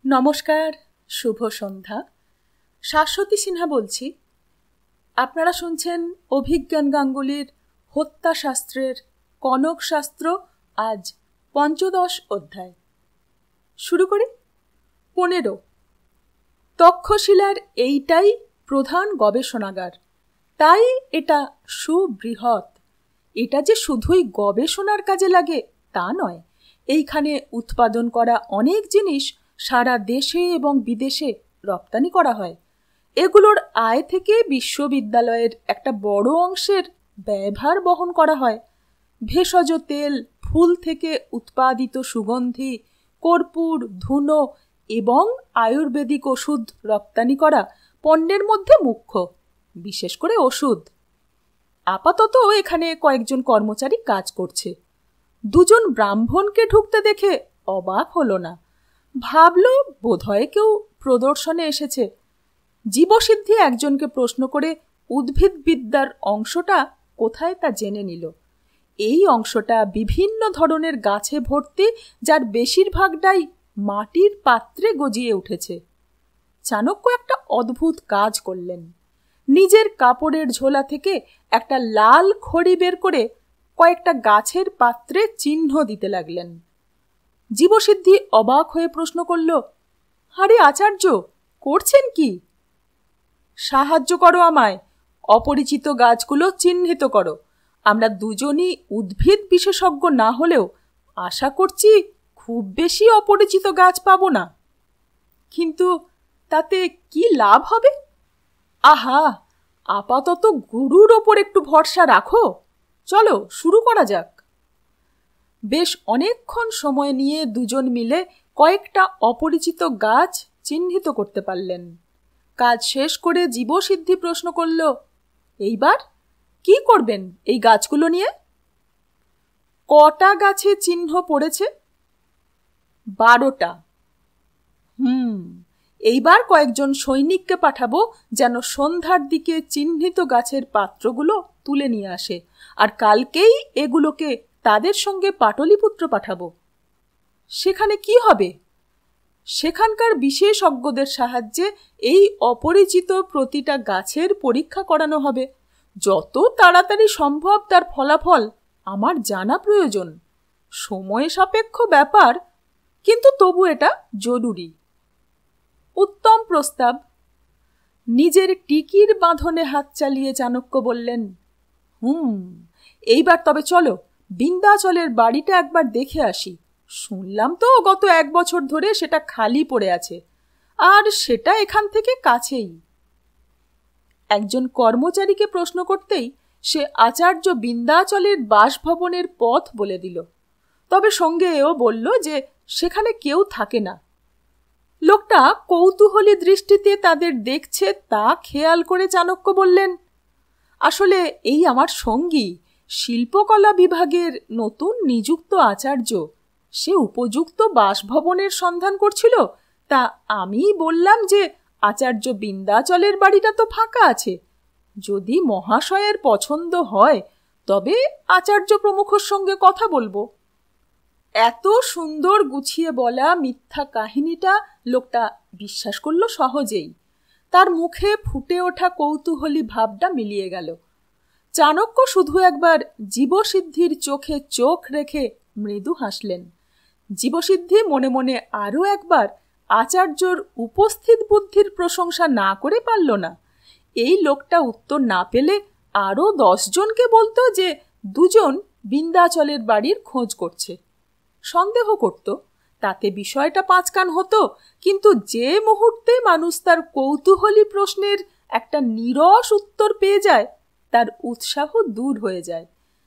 নমস্কার, শুভ সন্ধ্যা। শাশ্বতী সিনহা বলছি। আপনারা শুনছেন অভিজ্ঞান গাঙ্গুলির হত্যাশাস্ত্রের কনক শাস্ত্র, আজ ৫৫ অধ্যায়। শুরু করি। ১৫। তক্ষশিলার এইটাই প্রধান গবেষণাগার, তাই এটা সুবৃহৎ। এটা যে শুধুই গবেষণার কাজে লাগে তা নয়, এইখানে উৎপাদন করা অনেক জিনিস সারা দেশে এবং বিদেশে রপ্তানি করা হয়। এগুলোর আয় থেকে বিশ্ববিদ্যালয়ের একটা বড় অংশের ব্যয়ভার বহন করা হয়। ভেষজ তেল, ফুল থেকে উৎপাদিত সুগন্ধি, কর্পূর, ধুনো এবং আয়ুর্বেদিক ওষুধ রপ্তানি করা পণ্যের মধ্যে মুখ্য, বিশেষ করে ওষুধ। আপাতত এখানে কয়েকজন কর্মচারী কাজ করছে। দুজন ব্রাহ্মণকে ঢুকতে দেখে অবাক হলো না, ভাবল বোধহয় কেউ প্রদর্শনে এসেছে। জীবসিদ্ধি একজনকে প্রশ্ন করে উদ্ভিদবিদ্যার অংশটা কোথায় তা জেনে নিল। এই অংশটা বিভিন্ন ধরনের গাছে ভর্তি, যার বেশিরভাগটাই মাটির পাত্রে গজিয়ে উঠেছে। চাণক্য একটা অদ্ভুত কাজ করলেন। নিজের কাপড়ের ঝোলা থেকে একটা লাল খড়ি বের করে কয়েকটা গাছের পাত্রে চিহ্ন দিতে লাগলেন। জীবসিদ্ধি অবাক হয়ে প্রশ্ন করল, আরে আচার্য, করছেন কি? সাহায্য করো আমায়, অপরিচিত গাছগুলো চিহ্নিত করো। আমরা দুজনই উদ্ভিদ বিশেষজ্ঞ না হলেও আশা করছি খুব বেশি অপরিচিত গাছ পাবো না। কিন্তু তাতে কি লাভ হবে? আহা, আপাতত গুরুর ওপর একটু ভরসা রাখো। চলো শুরু করা যাক। বেশ অনেকক্ষণ সময় নিয়ে দুজন মিলে কয়েকটা অপরিচিত গাছ চিহ্নিত করতে পারলেন। কাজ শেষ করে জীবসিদ্ধি প্রশ্ন করল, এইবার কি করবেন এই গাছগুলো নিয়ে? কটা গাছে চিহ্ন পড়েছে? ১২টা। এইবার কয়েকজন সৈনিককে পাঠাবো যেন সন্ধ্যার দিকে চিহ্নিত গাছের পাত্রগুলো তুলে নিয়ে আসে, আর কালকেই এগুলোকে তাদের সঙ্গে পাটলিপুত্র পাঠাবো। সেখানে কি হবে? সেখানকার বিশেষজ্ঞদের সাহায্যে এই অপরিচিত প্রতিটা গাছের পরীক্ষা করানো হবে। যত তাড়াতাড়ি সম্ভব তার ফলাফল আমার জানা প্রয়োজন। সময় সাপেক্ষ ব্যাপার, কিন্তু তবু এটা জরুরি। উত্তম প্রস্তাব। নিজের টিকির বাঁধনে হাত চালিয়ে চাণক্য বললেন, এইবার তবে চলো বিন্ধ্যাচলের বাড়িটা একবার দেখে আসি। শুনলাম তো গত ১ বছর ধরে সেটা খালি পড়ে আছে, আর সেটা এখান থেকে কাছেই। একজন কর্মচারীকে প্রশ্ন করতেই সে আচার্য বিন্ধ্যাচলের বাসভবনের পথ বলে দিল, তবে সঙ্গে এও বলল যে সেখানে কেউ থাকে না। লোকটা কৌতূহলী দৃষ্টিতে তাদের দেখছে তা খেয়াল করে চাণক্য বললেন, আসলে এই আমার সঙ্গী, শিল্পকলা বিভাগের নতুন নিযুক্ত আচার্য। সে উপযুক্ত বাসভবনের সন্ধান করছিল, তা আমি বললাম যে আচার্য বিন্ধ্যাচলের বাড়িটা তো ফাঁকা আছে। যদি মহাশয়ের পছন্দ হয় তবে আচার্য প্রমুখর সঙ্গে কথা বলবো। এত সুন্দর গুছিয়ে বলা মিথ্যা কাহিনীটা লোকটা বিশ্বাস করল সহজেই। তার মুখে ফুটে ওঠা কৌতূহলী ভাবটা মিলিয়ে গেল। চাণক্য শুধু একবার জীবসিদ্ধির চোখে চোখ রেখে মৃদু হাসলেন। জীবসিদ্ধি মনে মনে আরও একবার আচার্যর উপস্থিত বুদ্ধির প্রশংসা না করে পারল না। এই লোকটা উত্তর না পেলে আরও ১০ জনকে বলতো যে দুজন বিন্ধ্যাচলের বাড়ির খোঁজ করছে। সন্দেহ করত, তাতে বিষয়টা ৫ কান হতো, কিন্তু যে মুহূর্তে মানুষ তার কৌতূহলী প্রশ্নের একটা নীরস উত্তর পেয়ে যায়, তার উৎসাহ দূর হয়ে যায়।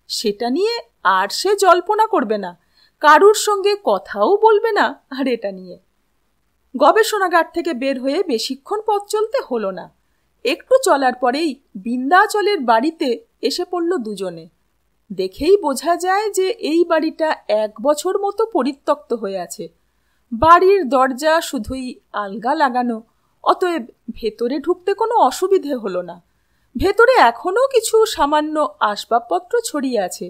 সেটা নিয়ে আর সে জল্পনা করবে না, কারুর সঙ্গে কথাও বলবে না। আর এটা নিয়ে গবেষণাগার থেকে বের হয়ে বেশিক্ষণ পথ চলতে হলো না। একটু চলার পরেই বিন্ধ্যাচলের বাড়িতে এসে পড়ল দুজনে। দেখেই বোঝা যায় যে এই বাড়িটা ১ বছর মতো পরিত্যক্ত হয়ে আছে। বাড়ির দরজা শুধুই আলগা লাগানো, অতএব ভেতরে ঢুকতে কোনো অসুবিধে হলো না। ভেতরে এখনো কিছু সামান্য আসবাবপত্র ছড়িয়ে আছে,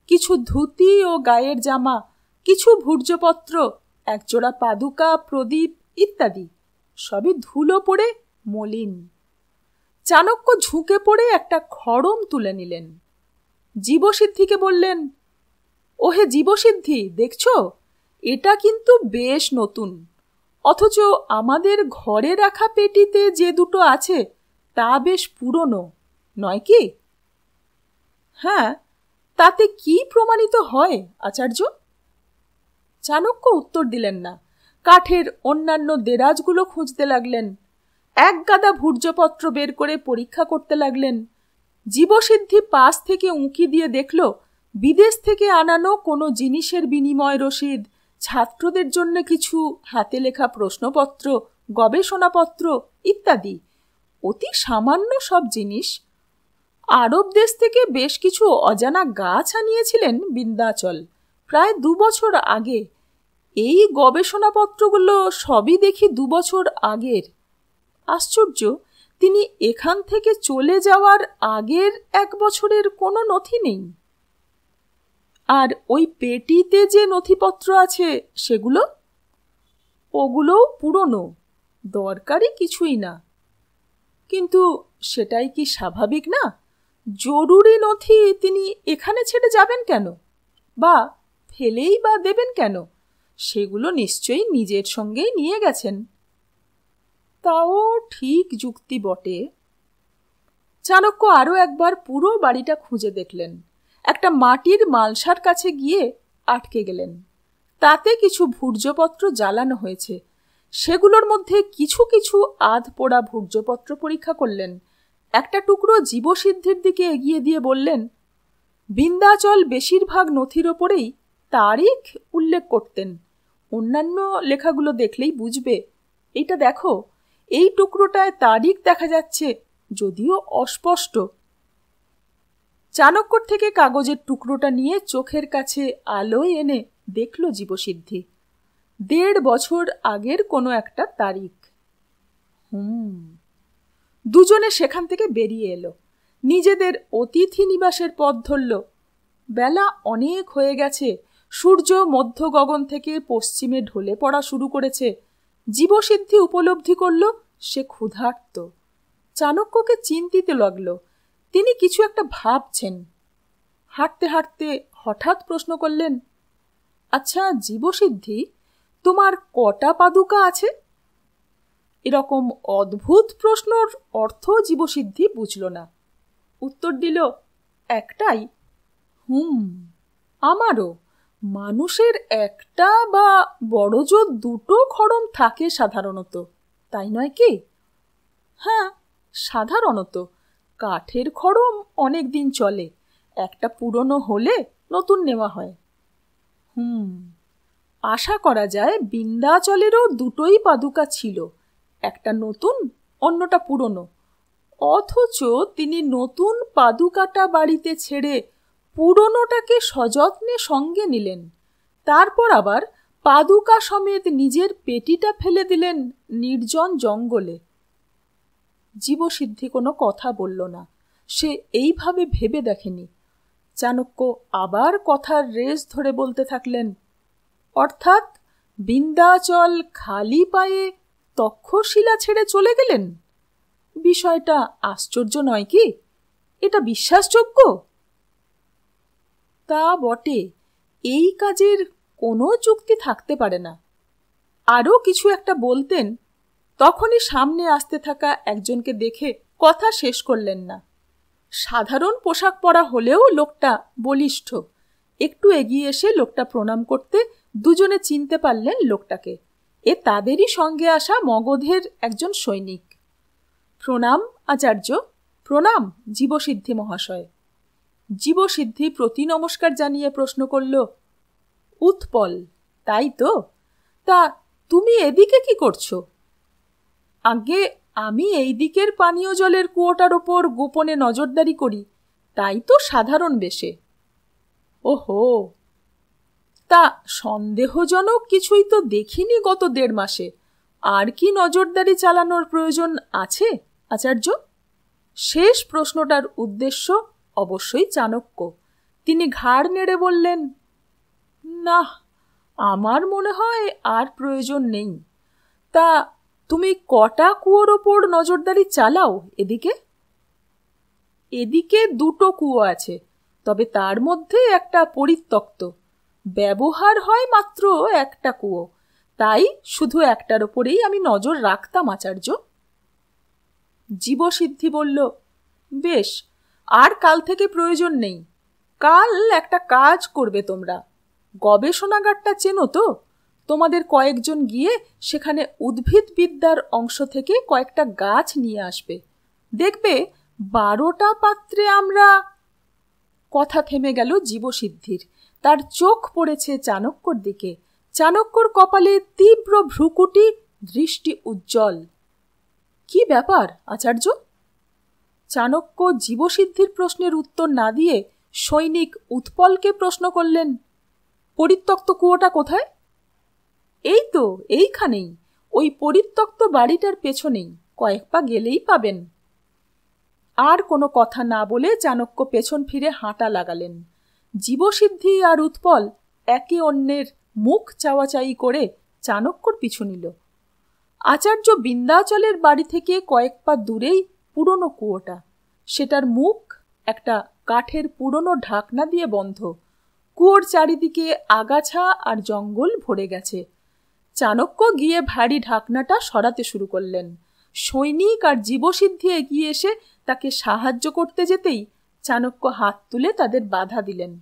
কিছু ধুতি ও গায়ের জামা, কিছু ভূর্জপত্র, একজোড়া পাদুকা, প্রদীপ ইত্যাদি সবই ধুলো পড়ে মলিন। চাণক্য ঝুঁকে পড়ে একটা খড়ম তুলে নিলেন। জীবসিদ্ধিকে বললেন, ওহে জীবসিদ্ধি, দেখছ এটা কিন্তু বেশ নতুন, অথচ আমাদের ঘরে রাখা পেটিতে যে দুটো আছে তা বেশ পুরনো নয় কি? হ্যাঁ, তাতে কি প্রমাণিত হয় আচার্য? চাণক্য উত্তর দিলেন না। কাঠের অন্যান্য দেরাজগুলো খুঁজতে লাগলেন। এক গাদা ভূর্জপত্র বের করে পরীক্ষা করতে লাগলেন। জীবসিদ্ধি পাশ থেকে উঁকি দিয়ে দেখল বিদেশ থেকে আনানো কোনো জিনিসের বিনিময় রসিদ, ছাত্রদের জন্য কিছু হাতে লেখা প্রশ্নপত্র, গবেষণাপত্র ইত্যাদি অতি সামান্য সব জিনিস। আরব দেশ থেকে বেশ কিছু অজানা গাছ আনিয়েছিলেন বিন্ধ্যাচল প্রায় 2 বছর আগে। এই গবেষণাপত্রগুলো সবই দেখি 2 বছর আগের। আশ্চর্য, তিনি এখান থেকে চলে যাওয়ার আগের 1 বছরের কোনো নথি নেই। আর ওই পেটিতে যে নথিপত্র আছে সেগুলো, ওগুলোও পুরনো, দরকারি কিছুই না। কিন্তু সেটাই কি স্বাভাবিক না? জরুরি নথি তিনি এখানে ছেড়ে যাবেন কেন, বা ফেলেই বা দেবেন কেন? সেগুলো নিশ্চয়ই নিজের সঙ্গেই নিয়ে গেছেন। তাও ঠিক যুক্তি বটে। চাণক্য আরও একবার পুরো বাড়িটা খুঁজে দেখলেন। একটা মাটির মালসার কাছে গিয়ে আটকে গেলেন। তাতে কিছু ভূর্জপত্র জ্বালানো হয়েছে। সেগুলোর মধ্যে কিছু কিছু আধ পোড়া ভূর্জপত্র পরীক্ষা করলেন। একটা টুকরো জীবসিদ্ধির দিকে এগিয়ে দিয়ে বললেন, বিন্ধ্যাচল বেশিরভাগ নথির ওপরেই তারিখ উল্লেখ করতেন। অন্যান্য লেখাগুলো দেখলেই বুঝবে। এইটা দেখো, এই টুকরোটায় তারিখ দেখা যাচ্ছে, যদিও অস্পষ্ট। চাণক্যর থেকে কাগজের টুকরোটা নিয়ে চোখের কাছে আলোয় এনে দেখল জীবসিদ্ধি 1.5 বছর আগের কোনো একটা তারিখ। দুজনে সেখান থেকে বেরিয়ে এলো। নিজেদের অতিথি নিবাসের পথ ধরল। বেলা অনেক হয়ে গেছে। সূর্য মধ্য গগন থেকে পশ্চিমে ঢলে পড়া শুরু করেছে। জীবসিদ্ধি উপলব্ধি করল সে ক্ষুধার্ত। চাণক্যকে চিন্তিতে লাগল। তিনি কিছু একটা ভাবছেন। হাঁটতে হাঁটতে হঠাৎ প্রশ্ন করলেন, আচ্ছা জীবসিদ্ধি, তোমার কটা পাদুকা আছে? এরকম অদ্ভুত প্রশ্নর অর্থ জীবসিদ্ধি বুঝল না। উত্তর দিল, একটাই। আমারও। মানুষের একটা বা বড়জোর 2টো খড়ম থাকে সাধারণত, তাই নয় কি? হ্যাঁ, সাধারণত। কাঠের খড়ম অনেক দিন চলে, একটা পুরনো হলে নতুন নেওয়া হয়। আশা করা যায় বিন্ধ্যাচলেরও 2টোই পাদুকা ছিল, একটা নতুন, অন্যটা পুরনো। অথচ তিনি নতুন পাদুকাটা বাড়িতে ছেড়ে পুরনোটাকে সযত্নে সঙ্গে নিলেন। তারপর আবার পাদুকা সমেত নিজের পেটিটা ফেলে দিলেন নির্জন জঙ্গলে। জীবসিদ্ধি কোনো কথা বলল না। সে এইভাবে ভেবে দেখেনি। চাণক্য আবার কথার রেশ ধরে বলতে থাকলেন, অর্থাৎ বিন্ধ্যাচল খালি পায়ে তক্ষশিলা ছেড়ে চলে গেলেন? বিষয়টা আশ্চর্য নয় কি? এটা বিশ্বাসযোগ্য? তা বটে, এই কাজের কোনো যুক্তি থাকতে পারে না। আরও কিছু একটা বলতেন, তখনই সামনে আসতে থাকা একজনকে দেখে কথা শেষ করলেন না। সাধারণ পোশাক পরা হলেও লোকটা বলিষ্ঠ। একটু এগিয়ে এসে লোকটা প্রণাম করতে দুজনে চিনতে পারলেন লোকটাকে। এ তাদেরই সঙ্গে আসা মগধের একজন সৈনিক। প্রণাম আচার্য। প্রণাম জীবসিদ্ধি মহাশয়। জীবসিদ্ধি প্রতি নমস্কার জানিয়ে প্রশ্ন করল, উৎপল, তাই তো? তা তুমি এদিকে কি করছো? আগে আমি এই দিকের পানীয় জলের কুয়োটার ওপর গোপনে নজরদারি করি, তাই তো সাধারণ বেশে। ওহো, তা সন্দেহজনক কিছুই তো দেখিনি গত 1.5 মাসে। আর কি নজরদারি চালানোর প্রয়োজন আছে আচার্য? শেষ প্রশ্নটার উদ্দেশ্য অবশ্যই চাণক্য। তিনি ঘাড় নেড়ে বললেন, না, আমার মনে হয় আর প্রয়োজন নেই। তা তুমি কটা কুয়োর ওপর নজরদারি চালাও এদিকে? এদিকে দুটো কুয়ো আছে, তবে তার মধ্যে একটা পরিত্যক্ত। ব্যবহার হয় মাত্র একটা কুয়ো, তাই শুধু একটার ওপরেই আমি নজর রাখতাম আচার্য। জীবসিদ্ধি বলল, বেশ, আর কাল থেকে প্রয়োজন নেই। কাল একটা কাজ করবে তোমরা। গবেষণাগারটা চেনো তো? তোমাদের কয়েকজন গিয়ে সেখানে উদ্ভিদবিদ্যার অংশ থেকে কয়েকটা গাছ নিয়ে আসবে। দেখবে 12টা পাত্রে আমরা। কথা থেমে গেল জীবসিদ্ধির। তার চোখ পড়েছে চাণক্যর দিকে। চাণক্যর কপালে তীব্র ভ্রুকুটি, দৃষ্টি উজ্জ্বল। কি ব্যাপার আচার্য? চাণক্য জীবসিদ্ধির প্রশ্নের উত্তর না দিয়ে সৈনিক উৎপলকে প্রশ্ন করলেন, পরিত্যক্ত কুয়োটা কোথায়? এই তো, এইখানেই, ওই পরিত্যক্ত বাড়িটার পেছনেই, কয়েক পা গেলেই পাবেন। আর কোনো কথা না বলে চাণক্য পেছন ফিরে হাঁটা লাগালেন। জীবসিদ্ধি আর উৎপল একে অন্যের মুখ চাওয়াচাই করে চাণক্যর পিছু নিল। আচার্য বিন্ধ্যাচলের বাড়ি থেকে কয়েক পা দূরেই পুরনো কুয়োটা। সেটার মুখ একটা কাঠের পুরনো ঢাকনা দিয়ে বন্ধ। কুয়োর চারিদিকে আগাছা আর জঙ্গল ভরে গেছে। চাণক্য গিয়ে ভারী ঢাকনাটা সরাতে শুরু করলেন। সৈনিক আর জীবসিদ্ধি এগিয়ে এসে তাকে সাহায্য করতে যেতেই চাণক্য হাত তুলে তাদের বাধা দিলেন।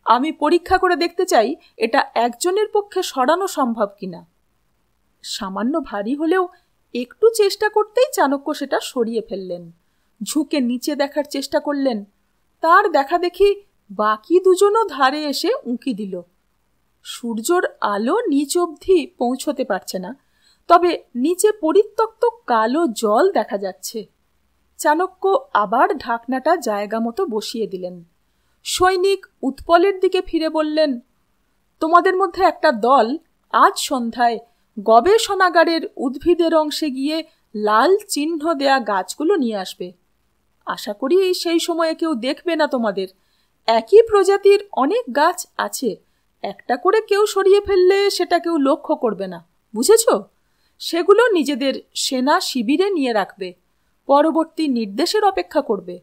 আমি পরীক্ষা করে দেখতে চাই এটা একজনের পক্ষে সরানো সম্ভব কিনা। সামান্য ভারী হলেও একটু চেষ্টা করতেই চাণক্য সেটা সরিয়ে ফেললেন। ঝুঁকে নিচে দেখার চেষ্টা করলেন। তার দেখা দেখি বাকি দুজনও ধারে এসে উঁকি দিল। সূর্যর আলো নিচ অবধি পৌঁছতে পারছে না, তবে নিচে পরিত্যক্ত কালো জল দেখা যাচ্ছে। চাণক্য আবার ঢাকনাটা জায়গা মতো বসিয়ে দিলেন। সৈনিক উৎপলের দিকে ফিরে বললেন, তোমাদের মধ্যে একটা দল আজ সন্ধ্যায় গবেষণাগারের উদ্ভিদের অংশে গিয়ে লাল চিহ্ন দেয়া গাছগুলো নিয়ে আসবে। আশা করি সেই সময়ে কেউ দেখবে না তোমাদের। একই প্রজাতির অনেক গাছ আছে, একটা করে কেউ সরিয়ে ফেললে সেটা কেউ লক্ষ্য করবে না, বুঝেছ? সেগুলো নিজেদের সেনা শিবিরে নিয়ে রাখবে, পরবর্তী নির্দেশের অপেক্ষা করবে।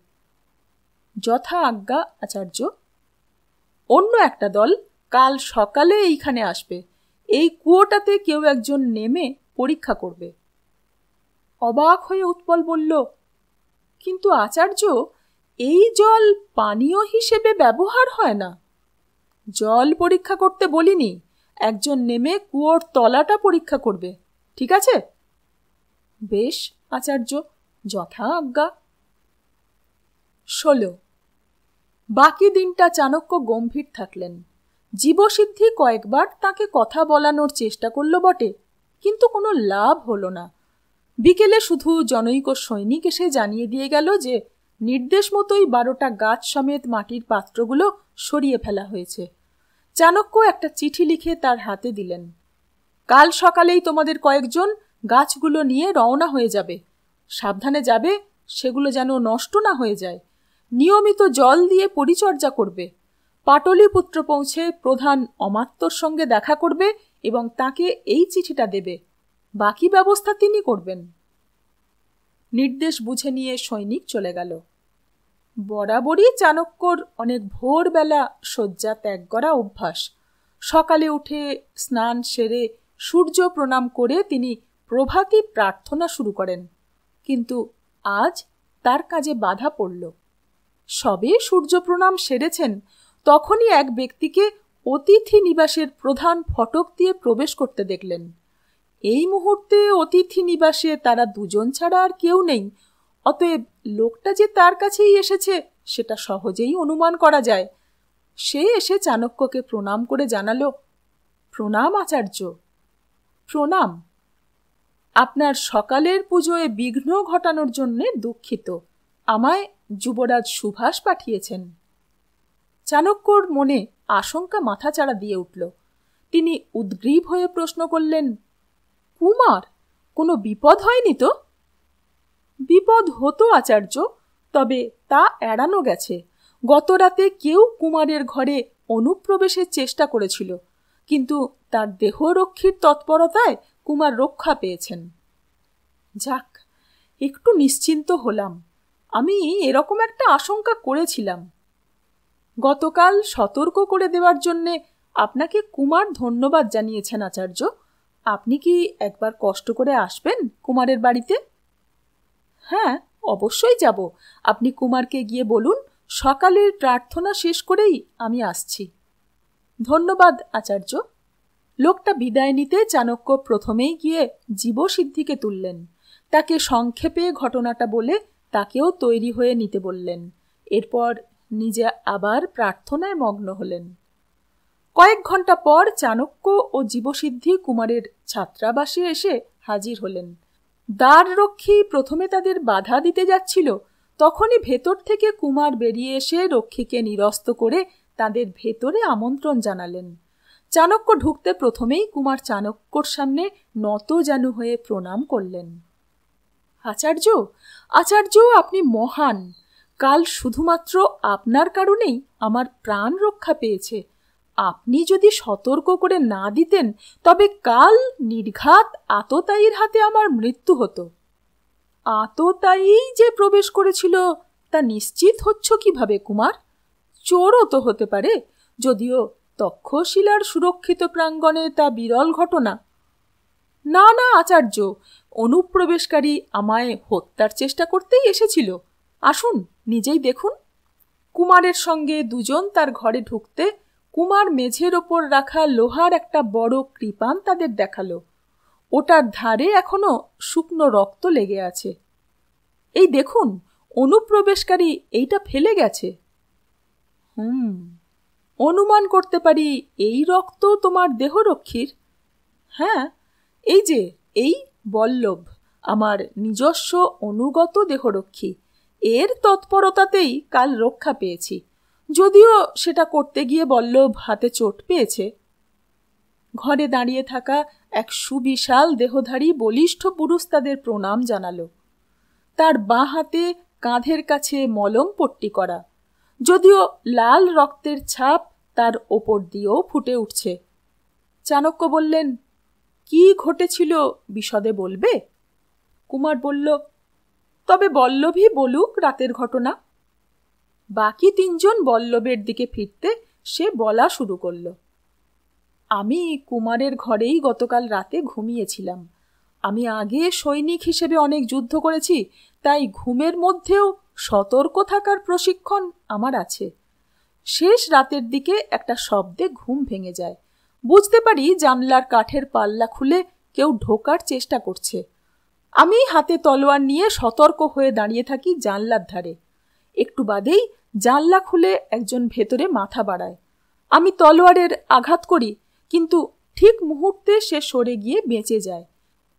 যথা আজ্ঞা আচার্য। অন্য একটা দল কাল সকালে এইখানে আসবে। এই কুয়োটাতে কেউ একজন নেমে পরীক্ষা করবে। অবাক হয়ে উৎপল বলল, কিন্তু আচার্য, এই জল পানীয় হিসেবে ব্যবহার হয় না। জল পরীক্ষা করতে বলিনি, একজন নেমে কুয়োর তলাটা পরীক্ষা করবে, ঠিক আছে? বেশ আচার্য, যথা আজ্ঞা। 16। বাকি দিনটা চাণক্য গম্ভীর থাকলেন। জীবসিদ্ধি কয়েকবার তাকে কথা বলানোর চেষ্টা করল বটে, কিন্তু কোনো লাভ হলো না। বিকেলে শুধু জনৈক সৈনিক এসে জানিয়ে দিয়ে গেল যে নির্দেশ মতোই 12টা গাছ সমেত মাটির পাত্রগুলো সরিয়ে ফেলা হয়েছে। চাণক্য একটা চিঠি লিখে তার হাতে দিলেন। কাল সকালেই তোমাদের কয়েকজন গাছগুলো নিয়ে রওনা হয়ে যাবে। সাবধানে যাবে, সেগুলো যেন নষ্ট না হয়ে যায়। নিয়মিত জল দিয়ে পরিচর্যা করবে। পাটলিপুত্র পৌঁছে প্রধান অমাত্যর সঙ্গে দেখা করবে এবং তাকে এই চিঠিটা দেবে। বাকি ব্যবস্থা তিনি করবেন। নির্দেশ বুঝে নিয়ে সৈনিক চলে গেল। বরাবরই চাণক্যর অনেক ভোরবেলা শয্যা ত্যাগ করা অভ্যাস। সকালে উঠে স্নান সেরে সূর্য প্রণাম করে তিনি প্রভাতী প্রার্থনা শুরু করেন। কিন্তু আজ তার কাজে বাধা পড়ল। সবে সূর্য প্রণাম সেরেছেন, তখনই এক ব্যক্তিকে অতিথি নিবাসের প্রধান ফটক দিয়ে প্রবেশ করতে দেখলেন। এই মুহূর্তে অতিথি নিবাসে তারা দুজন ছাড়া আর কেউ নেই। অতএব লোকটা যে তার কাছেই এসেছে সেটা সহজেই অনুমান করা যায়। সে এসে চাণক্যকে প্রণাম করে জানালো, প্রণাম আচার্য। প্রণাম। আপনার সকালের পুজোয় বিঘ্ন ঘটানোর জন্য দুঃখিত। আমায় যুবরাজ সুভাষ পাঠিয়েছেন। চাণক্যর মনে আশঙ্কা মাথাচাড়া দিয়ে উঠল। তিনি উদ্গ্রীব হয়ে প্রশ্ন করলেন, কুমার, কোনো বিপদ হয়নি তো? বিপদ হতো আচার্য, তবে তা এড়ানো গেছে। গত রাতে কেউ কুমারের ঘরে অনুপ্রবেশের চেষ্টা করেছিল, কিন্তু তার দেহরক্ষীর তৎপরতায় কুমার রক্ষা পেয়েছেন। যাক, একটু নিশ্চিন্ত হলাম। আমি এরকম একটা আশঙ্কা করেছিলাম। গতকাল সতর্ক করে দেওয়ার জন্যে আপনাকে কুমার ধন্যবাদ জানিয়েছেন আচার্য। আপনি কি একবার কষ্ট করে আসবেন কুমারের বাড়িতে? হ্যাঁ, অবশ্যই যাব। আপনি কুমারকে গিয়ে বলুন সকালের প্রার্থনা শেষ করেই আমি আসছি। ধন্যবাদ আচার্য। লোকটা বিদায় নিতে চাণক্য প্রথমেই গিয়ে জীবসিদ্ধিকে তুললেন। তাকে সংক্ষেপে ঘটনাটা বলে তাকেও তৈরি হয়ে নিতে বললেন। এরপর নিজে আবার প্রার্থনায় মগ্ন হলেন। কয়েক ঘন্টা পর চাণক্য ও জীবসিদ্ধি কুমারের ছাত্রাবাসে এসে হাজির হলেন। দ্বাররক্ষী প্রথমে তাদের বাধা দিতে যাচ্ছিল, তখনই ভেতর থেকে কুমার বেরিয়ে এসে রক্ষীকে নিরস্ত করে তাদের ভেতরে আমন্ত্রণ জানালেন। চাণক্য ঢুকতে প্রথমেই কুমার চাণক্যর সামনে নতজানু হয়ে প্রণাম করলেন। আচার্য, আচার্য, আপনি মহান। কাল শুধুমাত্র আপনার কারণেই আমার প্রাণ রক্ষা পেয়েছে। আপনি যদি সতর্ক করে না দিতেন তবে কাল নির্ঘাত আততায়ীর হাতে আমার মৃত্যু হতো। আততায়ী যে প্রবেশ করেছিল তা নিশ্চিত হচ্ছ কিভাবে কুমার? চোরও তো হতে পারে, যদিও তক্ষশিলার সুরক্ষিত প্রাঙ্গণে তা বিরল ঘটনা। না না আচার্য, অনুপ্রবেশকারী আমায় হত্যার চেষ্টা করতেই এসেছিল। আসুন নিজেই দেখুন। কুমারের সঙ্গে দুজন তার ঘরে ঢুকতে কুমার মেঝের ওপর রাখা লোহার একটা বড় কৃপান তাদের দেখালো। ওটার ধারে এখনো শুকনো রক্ত লেগে আছে। এই দেখুন, অনুপ্রবেশকারী এইটা ফেলে গেছে। অনুমান করতে পারি এই রক্ত তোমার দেহরক্ষীর। হ্যাঁ, এই যে এই বল্লভ আমার নিজস্ব অনুগত দেহরক্ষী। এর তৎপরতাতেই কাল রক্ষা পেয়েছি, যদিও সেটা করতে গিয়ে বল্লভ হাতে চোট পেয়েছে। ঘরে দাঁড়িয়ে থাকা এক সুবিশাল দেহধারী বলিষ্ঠ পুরুষ তাদের প্রণাম জানালো। তার বাঁ হাতে কাঁধের কাছে মলম পট্টি করা, যদিও লাল রক্তের ছাপ তার ওপর দিয়েও ফুটে উঠছে। চাণক্য বললেন, কি ঘটেছিল বিশদে বলবে? কুমার বলল, তবে বল্লভই বলুক রাতের ঘটনা। বাকি তিনজন বল্লভের দিকে ফিরতে সে বলা শুরু করল। আমি কুমারের ঘরেই গতকাল রাতে ঘুমিয়েছিলাম। আমি আগে সৈনিক হিসেবে অনেক যুদ্ধ করেছি, তাই ঘুমের মধ্যেও সতর্ক থাকার প্রশিক্ষণ আমার আছে। শেষ রাতের দিকে একটা শব্দে ঘুম ভেঙে যায়। বুঝতে পারি জানলার কাঠের পাল্লা খুলে কেউ ঢোকার চেষ্টা করছে। আমি হাতে তলোয়ার নিয়ে সতর্ক হয়ে দাঁড়িয়ে থাকি জানলার ধারে। একটু বাদেই জানলা খুলে একজন ভেতরে মাথা বাড়ায়। আমি তলোয়ারের আঘাত করি, কিন্তু ঠিক মুহূর্তে সে সরে গিয়ে বেঁচে যায়।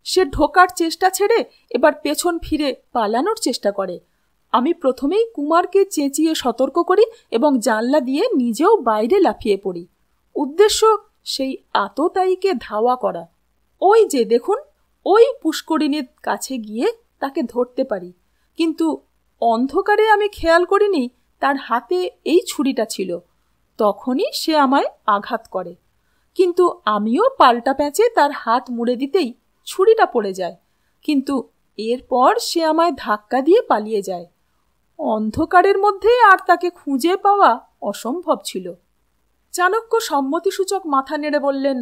সে ঢোকার চেষ্টা ছেড়ে এবার পেছন ফিরে পালানোর চেষ্টা করে। আমি প্রথমেই কুমারকে চেঁচিয়ে সতর্ক করি এবং জানলা দিয়ে নিজেও বাইরে লাফিয়ে পড়ি। উদ্দেশ্য সেই আততায়ীকে ধাওয়া করা। ওই যে দেখুন, ওই পুষ্করিণীর কাছে গিয়ে তাকে ধরতে পারি, কিন্তু অন্ধকারে আমি খেয়াল করিনি তার হাতে এই ছুরিটা ছিল। তখনই সে আমায় আঘাত করে, কিন্তু আমিও পাল্টা প্যাঁচে তার হাত মুড়ে দিতেই ছুরিটা পড়ে যায়। কিন্তু এরপর সে আমায় ধাক্কা দিয়ে পালিয়ে যায়। অন্ধকারের মধ্যে আর তাকে খুঁজে পাওয়া অসম্ভব ছিল। চাণক্য সম্মতিসূচক মাথা নেড়ে বললেন,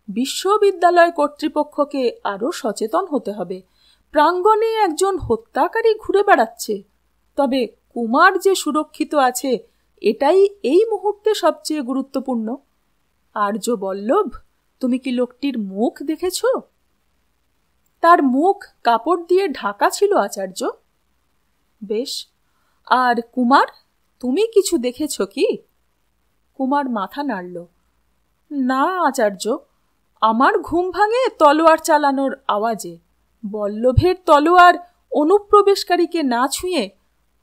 বিশ্ববিদ্যালয় কর্তৃপক্ষকে আরো সচেতন হতে হবে। প্রাঙ্গণে একজন হত্যাকারী ঘুরে বেড়াচ্ছে, তবে কুমার যে সুরক্ষিত আছে এটাই এই মুহূর্তে সবচেয়ে গুরুত্বপূর্ণ। আর্য বল্লভ, তুমি কি লোকটির মুখ দেখেছ? তার মুখ কাপড় দিয়ে ঢাকা ছিল আচার্য। বেশ, আর কুমার, তুমি কিছু দেখেছ কি? কুমার মাথা নাড়ল। না আচার্য, আমার ঘুম ভাঙে তলোয়ার চালানোর আওয়াজে। বল্লভের তলোয়ার অনুপ্রবেশকারীকে না ছুঁয়ে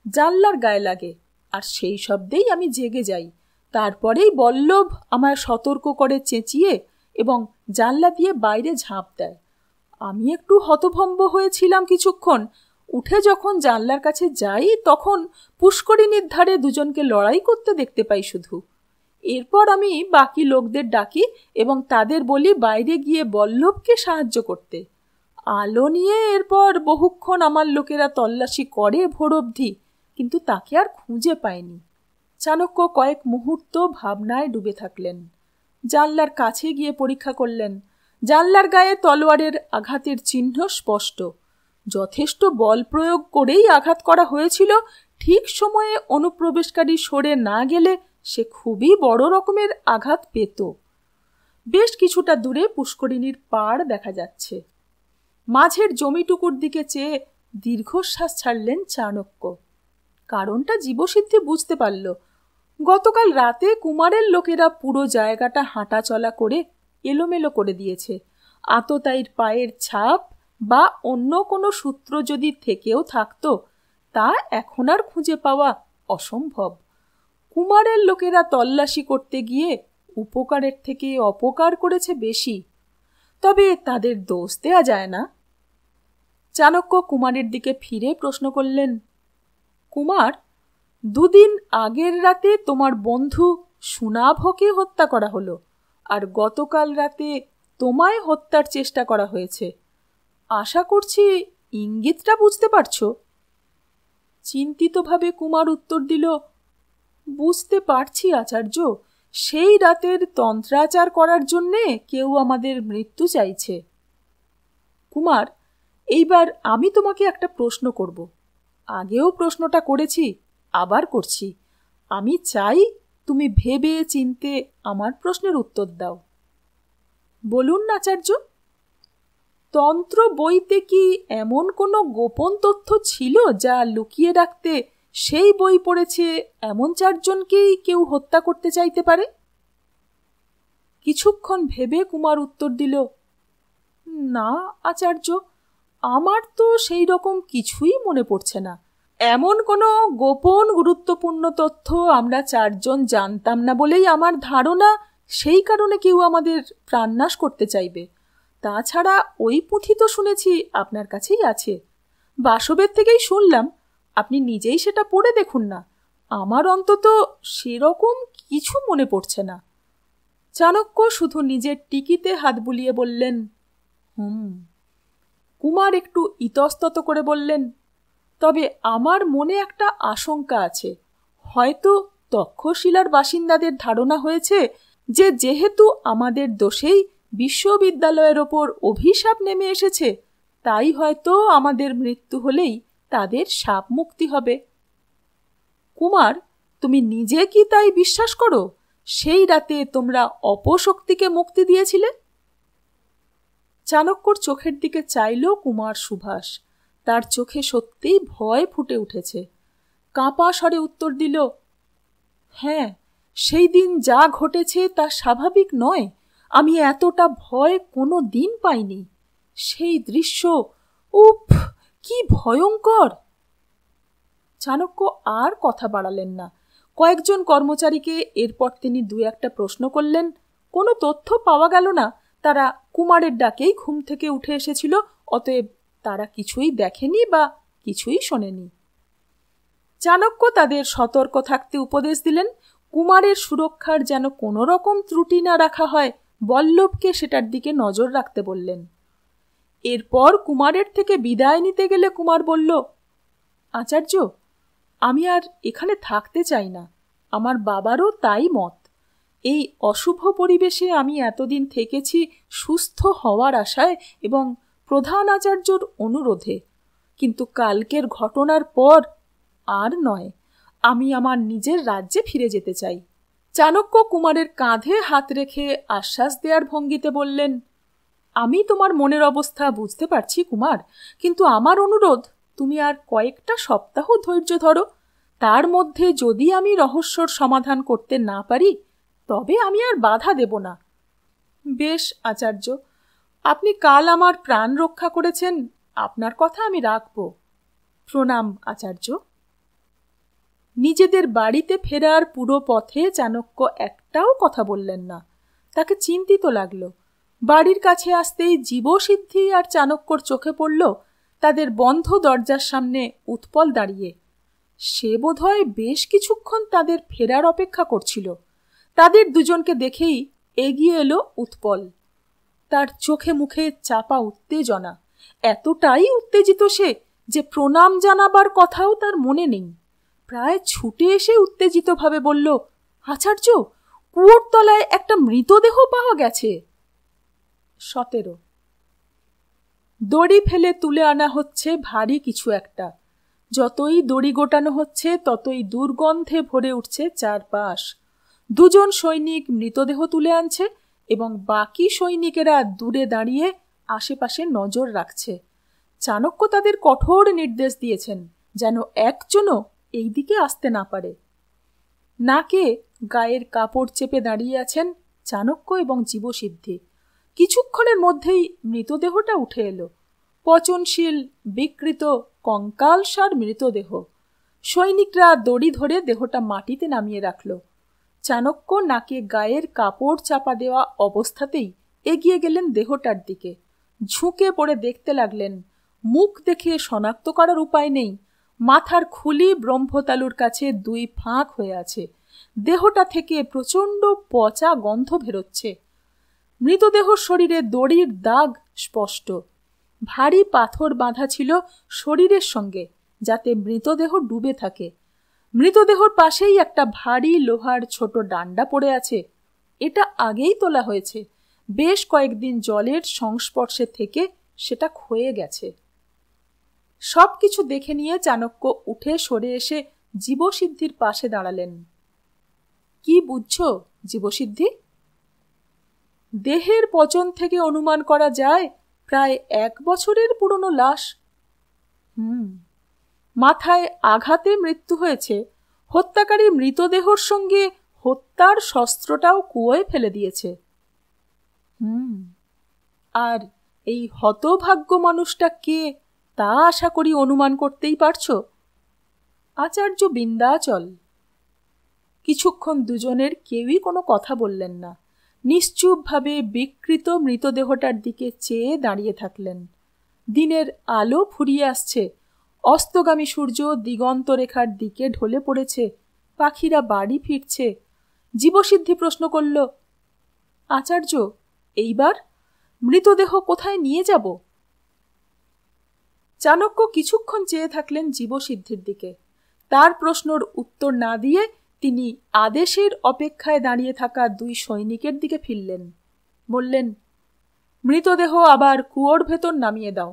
জানলার গায়ে লাগে, আর সেই শব্দেই আমি জেগে যাই। তারপরেই বল্লভ আমায় সতর্ক করে চেঁচিয়ে এবং জানলা দিয়ে বাইরে ঝাঁপ দেয়। আমি একটু হতভম্ব হয়েছিলাম কিছুক্ষণ। উঠে যখন জানলার কাছে যাই তখন পুষ্করিণীর ধারে দুজনকে লড়াই করতে দেখতে পাই শুধু। এরপর আমি বাকি লোকদের ডাকি এবং তাদের বলি বাইরে গিয়ে বল্লভকে সাহায্য করতে। আলো নিয়ে এরপর বহুক্ষণ আমার লোকেরা তল্লাশি করে ভোর অবধি, কিন্তু তাকে আর খুঁজে পায়নি। চাণক্য কয়েক মুহূর্ত ভাবনায় ডুবে থাকলেন। জানলার কাছে গিয়ে পরীক্ষা করলেন। জানলার গায়ে তলোয়ারের আঘাতের চিহ্ন স্পষ্ট। যথেষ্ট বল প্রয়োগ করেই আঘাত করা হয়েছিল। ঠিক সময়ে অনুপ্রবেশকারী সরে না গেলে সে খুবই বড় রকমের আঘাত পেত। বেশ কিছুটা দূরে পুষ্করিণীর পাড় দেখা যাচ্ছে। মাঝের জমিটুকুর দিকে চেয়ে দীর্ঘশ্বাস ছাড়লেন চাণক্য। কারণটা জীবসিদ্ধি বুঝতে পারল। গতকাল রাতে কুমারের লোকেরা পুরো জায়গাটা হাঁটা চলা করে এলোমেলো করে দিয়েছে। আততায়ীর পায়ের ছাপ বা অন্য কোনো সূত্র যদি থেকেও থাকতো, তা এখন আর খুঁজে পাওয়া অসম্ভব। কুমারের লোকেরা তল্লাশি করতে গিয়ে উপকারের থেকে অপকার করেছে বেশি, তবে তাদের দোষ দেয়া যায় না। চাণক্য কুমারের দিকে ফিরে প্রশ্ন করলেন, কুমার, 2 দিন আগের রাতে তোমার বন্ধু সুনাভকে হত্যা করা হলো, আর গতকাল রাতে তোমায় হত্যার চেষ্টা করা হয়েছে। আশা করছি ইঙ্গিতটা বুঝতে পারছো? চিন্তিতভাবে কুমার উত্তর দিল, বুঝতে পারছি আচার্য। সেই রাতের তন্ত্রাচার করার জন্যে কেউ আমাদের মৃত্যু চাইছে। কুমার, এইবার আমি তোমাকে একটা প্রশ্ন করব। আগেও প্রশ্নটা করেছি, আবার করছি। আমি চাই তুমি ভেবে চিনতে আমার প্রশ্নের উত্তর দাও। বলুন আচার্য। তন্ত্র বইতে কি এমন কোনো গোপন তথ্য ছিল যা লুকিয়ে রাখতে সেই বই পড়েছে এমন 4 জনকেই কেউ হত্যা করতে চাইতে পারে? কিছুক্ষণ ভেবে কুমার উত্তর দিল, না আচার্য, আমার তো সেই রকম কিছুই মনে পড়ছে না। এমন কোনো গোপন গুরুত্বপূর্ণ তথ্য আমরা 4 জন জানতাম না বলেই আমার ধারণা সেই কারণে কেউ আমাদের প্রাণনাশ করতে চাইবে। তাছাড়া ওই পুঁথি তো শুনেছি আপনার কাছেই আছে। বাসবের থেকেই শুনলাম, আপনি নিজেই সেটা পড়ে দেখুন না। আমার অন্তত সেরকম কিছু মনে পড়ছে না। চাণক্য শুধু নিজের টিকিতে হাত বুলিয়ে বললেন, কুমার একটু ইতস্তত করে বললেন, তবে আমার মনে একটা আশঙ্কা আছে। হয়তো তক্ষশিলার বাসিন্দাদের ধারণা হয়েছে যে যেহেতু আমাদের দোষেই বিশ্ববিদ্যালয়ের ওপর অভিশাপ নেমে এসেছে, তাই হয়তো আমাদের মৃত্যু হলেই তাদের শাপ মুক্তি হবে। কুমার, তুমি নিজে কি তাই বিশ্বাস করো সেই রাতে তোমরা অপশক্তিকে মুক্তি দিয়েছিলে? চাণক্যর চোখের দিকে চাইল কুমার সুভাষ। তার চোখে সত্যিই ভয় ফুটে উঠেছে। কাঁপা স্বরে উত্তর দিল, হ্যাঁ, সেই দিন যা ঘটেছে তা স্বাভাবিক নয়। আমি এতটা ভয় কোনো দিন পাইনি। সেই দৃশ্য, উফ, কি ভয়ঙ্কর! চাণক্য আর কথা বাড়ালেন না। কয়েকজন কর্মচারীকে এরপর তিনি 2-1টা প্রশ্ন করলেন। কোনো তথ্য পাওয়া গেল না। তারা কুমারের ডাকেই ঘুম থেকে উঠে এসেছিল, অতএব তারা কিছুই দেখেনি বা কিছুই শোনেনি। চাণক্য তাদের সতর্ক থাকতে উপদেশ দিলেন। কুমারের সুরক্ষার যেন কোনো রকম ত্রুটি না রাখা হয়, বল্লভকে সেটার দিকে নজর রাখতে বললেন। এরপর কুমারের থেকে বিদায় নিতে গেলে কুমার বলল, আচার্য, আমি আর এখানে থাকতে চাই না। আমার বাবারও তাই মত। এই অশুভ পরিবেশে আমি এতদিন থেকেছি সুস্থ হওয়ার আশায় এবং প্রধান আচার্যর অনুরোধে, কিন্তু কালকের ঘটনার পর আর নয়। আমি আমার নিজের রাজ্যে ফিরে যেতে চাই। চাণক্য কুমারের কাঁধে হাত রেখে আশ্বাস দেওয়ার ভঙ্গিতে বললেন, আমি তোমার মনের অবস্থা বুঝতে পারছি কুমার, কিন্তু আমার অনুরোধ, তুমি আর কয়েকটা সপ্তাহ ধৈর্য ধরো। তার মধ্যে যদি আমি রহস্যর সমাধান করতে না পারি, তবে আমি আর বাধা দেব না। বেশ আচার্য, আপনি কাল আমার প্রাণ রক্ষা করেছেন, আপনার কথা আমি রাখব। প্রণাম আচার্য। নিজেদের বাড়িতে ফেরার পুরো পথে চাণক্য একটাও কথা বললেন না। তাকে চিন্তিত লাগলো। বাড়ির কাছে আসতেই জীবসিদ্ধি আর চাণক্যর চোখে পড়ল তাদের বন্ধ দরজার সামনে উৎপল দাঁড়িয়ে। সে বোধহয় বেশ কিছুক্ষণ তাদের ফেরার অপেক্ষা করছিল। তাদের দুজনকে দেখেই এগিয়ে এলো উৎপল। তার চোখে মুখে চাপা উত্তেজনা, এতটাই উত্তেজিত সে যে প্রণাম জানাবার কথাও তার মনে নেই। প্রায় ছুটে এসে উত্তেজিতভাবে বলল, আচার্য, কুয়োর তলায় একটা মৃতদেহ পাওয়া গেছে। 17 দড়ি ফেলে তুলে আনা হচ্ছে ভারী কিছু একটা। যতই দড়ি গোটানো হচ্ছে ততই দুর্গন্ধে ভরে উঠছে চারপাশ। দুজন সৈনিক মৃতদেহ তুলে আনছে এবং বাকি সৈনিকেরা দূরে দাঁড়িয়ে আশেপাশে নজর রাখছে। চাণক্য তাদের কঠোর নির্দেশ দিয়েছেন যেন একজনও এই দিকে আসতে না পারে। নাকে গায়ের কাপড় চেপে দাঁড়িয়ে আছেন চাণক্য এবং জীবসিদ্ধি। কিছুক্ষণের মধ্যেই মৃতদেহটা উঠে এলো। পচনশীল, বিকৃত, কঙ্কালসার মৃতদেহ। সৈনিকরা দড়ি ধরে দেহটা মাটিতে নামিয়ে রাখল। চাণক্য নাকে গায়ের কাপড় চাপা দেওয়া অবস্থাতেই এগিয়ে গেলেন দেহটার দিকে। ঝুঁকে পড়ে দেখতে লাগলেন। মুখ দেখে শনাক্ত করার উপায় নেই। মাথার খুলি ব্রহ্মতালুর কাছে 2 ফাঁক হয়ে আছে। দেহটা থেকে প্রচণ্ড পচা গন্ধ বেরোচ্ছে। মৃতদেহ শরীরে দড়ির দাগ স্পষ্ট। ভারী পাথর বাঁধা ছিল শরীরের সঙ্গে যাতে মৃতদেহ ডুবে থাকে। মৃতদেহর পাশেই একটা ভারী লোহার ছোট ডান্ডা পড়ে আছে। এটা আগেই তোলা হয়েছে। বেশ কয়েকদিন জলের সংস্পর্শে থেকে সেটা ক্ষয়ে গেছে। সবকিছু দেখে নিয়ে চাণক্য উঠে সরে এসে জীবসিদ্ধির পাশে দাঁড়ালেন। কি বুঝছো জীবসিদ্ধি? দেহের পচন থেকে অনুমান করা যায় প্রায় 1 বছরের পুরনো লাশ। মাথায় আঘাতে মৃত্যু হয়েছে। হত্যাকারী মৃতদেহর সঙ্গে হত্যার শস্ত্রটাও কুয়োয় ফেলে দিয়েছে। আর এই হতভাগ্য মানুষটা কে তা আশা করি অনুমান করতেই পারছো। আচার্য বিন্ধ্যাচল। কিছুক্ষণ দুজনের কেউই কোনো কথা বললেন না। নিশ্চুপভাবে বিকৃত মৃতদেহটার দিকে চেয়ে দাঁড়িয়ে থাকলেন। দিনের আলো ফুরিয়ে আসছে। অস্তগামী সূর্য দিগন্ত রেখার দিকে ঢলে পড়েছে। পাখিরা বাড়ি ফিরছে। জীবসিদ্ধি প্রশ্ন করল, আচার্য, এইবার মৃতদেহ কোথায় নিয়ে যাব? চাণক্য কিছুক্ষণ চেয়ে থাকলেন জীবসিদ্ধির দিকে। তার প্রশ্নর উত্তর না দিয়ে তিনি আদেশের অপেক্ষায় দাঁড়িয়ে থাকা 2 সৈনিকের দিকে ফিরলেন। বললেন, মৃতদেহ আবার কুয়োর ভেতর নামিয়ে দাও।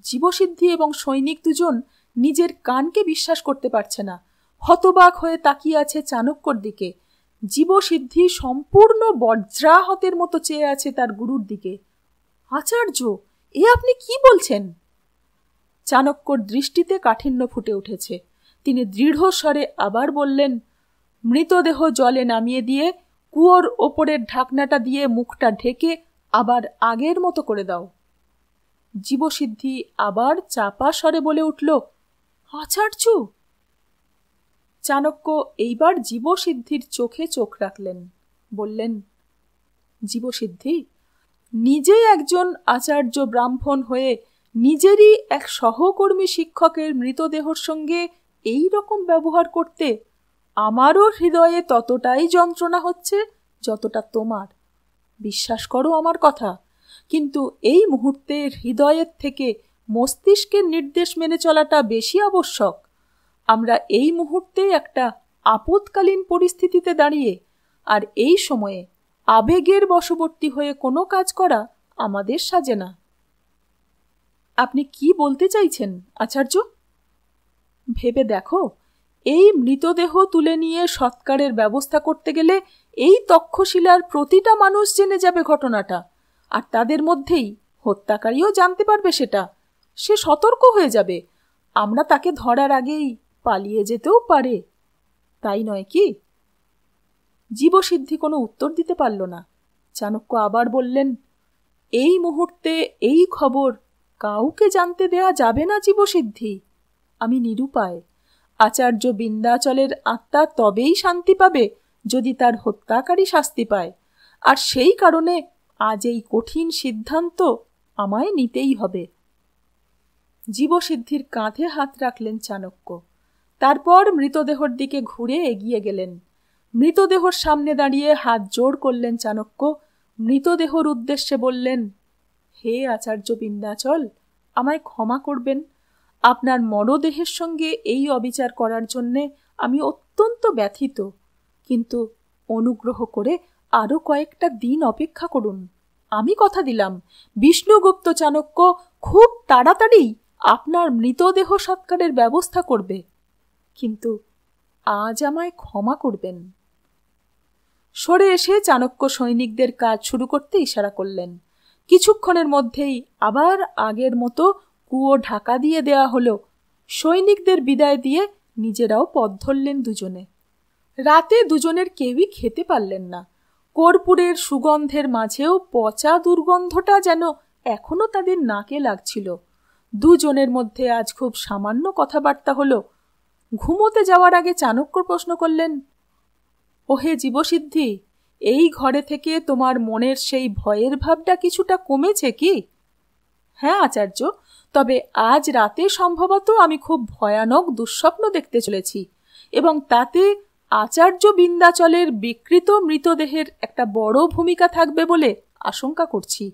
জীবসিদ্ধি এবং সৈনিক দুজন নিজের কানকে বিশ্বাস করতে পারছে না। হতবাক হয়ে তাকিয়ে আছে চাণক্যর দিকে। জীবসিদ্ধি সম্পূর্ণ বজ্রাহতের মতো চেয়ে আছে তার গুরুর দিকে। আচার্য, এ আপনি কি বলছেন? চাণক্যর দৃষ্টিতে কাঠিন্য ফুটে উঠেছে। তিনি দৃঢ় স্বরে আবার বললেন, মৃতদেহ জলে নামিয়ে দিয়ে কুয়োর ওপরের ঢাকনাটা দিয়ে মুখটা ঢেকে আবার আগের মতো করে দাও। জীবসিদ্ধি আবার চাপা স্বরে বলে উঠল, আচার্য। চাণক্য এইবার জীবসিদ্ধির চোখে চোখ রাখলেন। বললেন, জীবসিদ্ধি, নিজেই একজন আচার্য ব্রাহ্মণ হয়ে নিজেরই এক সহকর্মী শিক্ষকের মৃতদেহর সঙ্গে এই রকম ব্যবহার করতে আমারও হৃদয়ে ততটাই যন্ত্রণা হচ্ছে যতটা তোমার। বিশ্বাস করো আমার কথা। কিন্তু এই মুহূর্তে হৃদয়ের থেকে মস্তিষ্কের নির্দেশ মেনে চলাটা বেশি আবশ্যক। আমরা এই মুহূর্তে একটা আপৎকালীন পরিস্থিতিতে দাঁড়িয়ে, আর এই সময়ে আবেগের বশবর্তী হয়ে কোনো কাজ করা আমাদের সাজে না। আপনি কি বলতে চাইছেন আচার্য? ভেবে দেখো, এই মৃতদেহ তুলে নিয়ে সৎকারের ব্যবস্থা করতে গেলে এই তক্ষশিলার প্রতিটা মানুষ জেনে যাবে ঘটনাটা, আর তাদের মধ্যেই হত্যাকারীও জানতে পারবে সেটা। সে সতর্ক হয়ে যাবে। আমরা তাকে ধরার আগেই পালিয়ে যেতেও পারে, তাই নয় কি? জীবসিদ্ধি কোনো উত্তর দিতে পারল না। চাণক্য আবার বললেন, এই মুহূর্তে এই খবর কাউকে জানতে দেয়া যাবে না জীবসিদ্ধি। আমি নিরুপায়। আচার্য বিন্ধ্যাচলের আত্মা তবেই শান্তি পাবে যদি তার হত্যাকারী শাস্তি পায়, আর সেই কারণে আজ এই কঠিন সিদ্ধান্ত আমায় নিতেই হবে। জীবসিদ্ধির কাঁধে হাত রাখলেন চাণক্য। তারপর মৃতদেহর দিকে ঘুরে এগিয়ে গেলেন। মৃতদেহর সামনে দাঁড়িয়ে হাত জোড় করলেন চাণক্য। মৃতদেহর উদ্দেশ্যে বললেন, হে আচার্য বিন্ধ্যাচল, আমায় ক্ষমা করবেন। আপনার মরদেহের সঙ্গে এই অবিচার করার জন্যে আমি অত্যন্ত ব্যথিত, কিন্তু অনুগ্রহ করে আরো কয়েকটা দিন অপেক্ষা করুন। আমি কথা দিলাম বিষ্ণুগুপ্ত চাণক্য খুব তাড়াতাড়ি আপনার মৃতদেহ সৎকারের ব্যবস্থা করবে, কিন্তু আজ আমায় ক্ষমা করবেন। সরে এসে চাণক্য সৈনিকদের কাজ শুরু করতে ইশারা করলেন। কিছুক্ষণের মধ্যেই আবার আগের মতো কুয়ো ঢাকা দিয়ে দেয়া হলো। সৈনিকদের বিদায় দিয়ে নিজেরাও পথ ধরলেন দুজনে। রাতে দুজনের কেউই খেতে পারলেন না। কর্পূরের সুগন্ধের মাঝেও পচা দুর্গন্ধটা যেন এখনো তাদের নাকে লাগছিল। দুজনের মধ্যে আজ খুব সামান্য কথাবার্তা হলো। ঘুমোতে যাওয়ার আগে চাণক্য প্রশ্ন করলেন, ওহে জীবসিদ্ধি, এই ঘরে থেকে তোমার মনের সেই ভয়ের ভাবটা কিছুটা কমেছে কি? হ্যাঁ আচার্য, তবে আজ রাতে সম্ভবত আমি খুব ভয়ানক দুঃস্বপ্ন দেখতে চলেছি, এবং তাতে আচার্য বিন্ধ্যাচলের বিকৃত মৃতদেহের একটা বড় ভূমিকা থাকবে বলে আশঙ্কা করছি।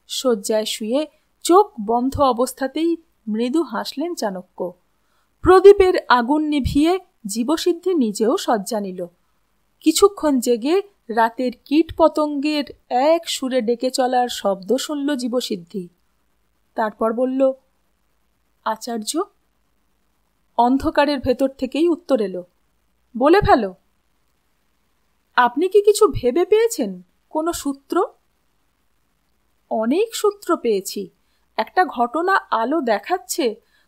শয্যায় শুয়ে চোখ বন্ধ অবস্থাতেই মৃদু হাসলেন চাণক্য। প্রদীপের আগুন নিভিয়ে জীবসিদ্ধি নিজেও শয্যা নিল। কিছুক্ষণ জেগে রাতের কীট পতঙ্গের এক সুরে ডেকে চলার শব্দ শুনল জীবসিদ্ধি। তারপর বলল, আচার্য। অন্ধকারের ভেতর থেকেই উত্তর এলো, বলে ফেলো। আপনি কি কিছু ভেবে পেয়েছেন? কোনো সূত্র? অনেক সূত্র পেয়েছি। একটা ঘটনা আলো দেখাচ্ছে,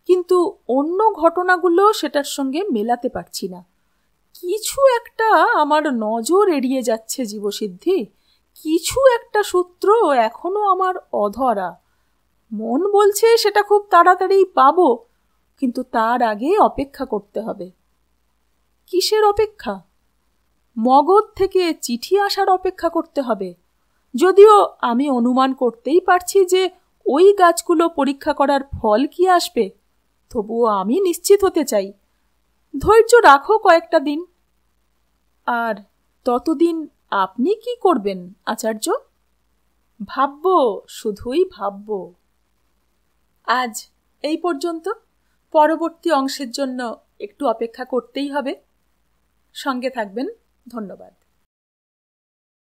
কিন্তু অন্য ঘটনাগুলো সেটার সঙ্গে মেলাতে পারছি না। কিছু একটা আমার নজর এড়িয়ে যাচ্ছে জীবসিদ্ধি। কিছু একটা সূত্র এখনো আমার অধরা। মন বলছে সেটা খুব তাড়াতাড়ি পাবো, কিন্তু তার আগে অপেক্ষা করতে হবে। কিসের অপেক্ষা? মগধ থেকে চিঠি আসার অপেক্ষা করতে হবে। যদিও আমি অনুমান করতেই পারছি যে ওই গাছগুলো পরীক্ষা করার ফল কি আসবে, তবুও আমি নিশ্চিত হতে চাই। ধৈর্য রাখো কয়েকটা দিন। আর ততদিন আপনি কি করবেন আচার্য? ভাবব, শুধুই ভাবব। আজ এই পর্যন্ত। পরবর্তী অংশের জন্য একটু অপেক্ষা করতেই হবে। সঙ্গে থাকবেন। ধন্যবাদ।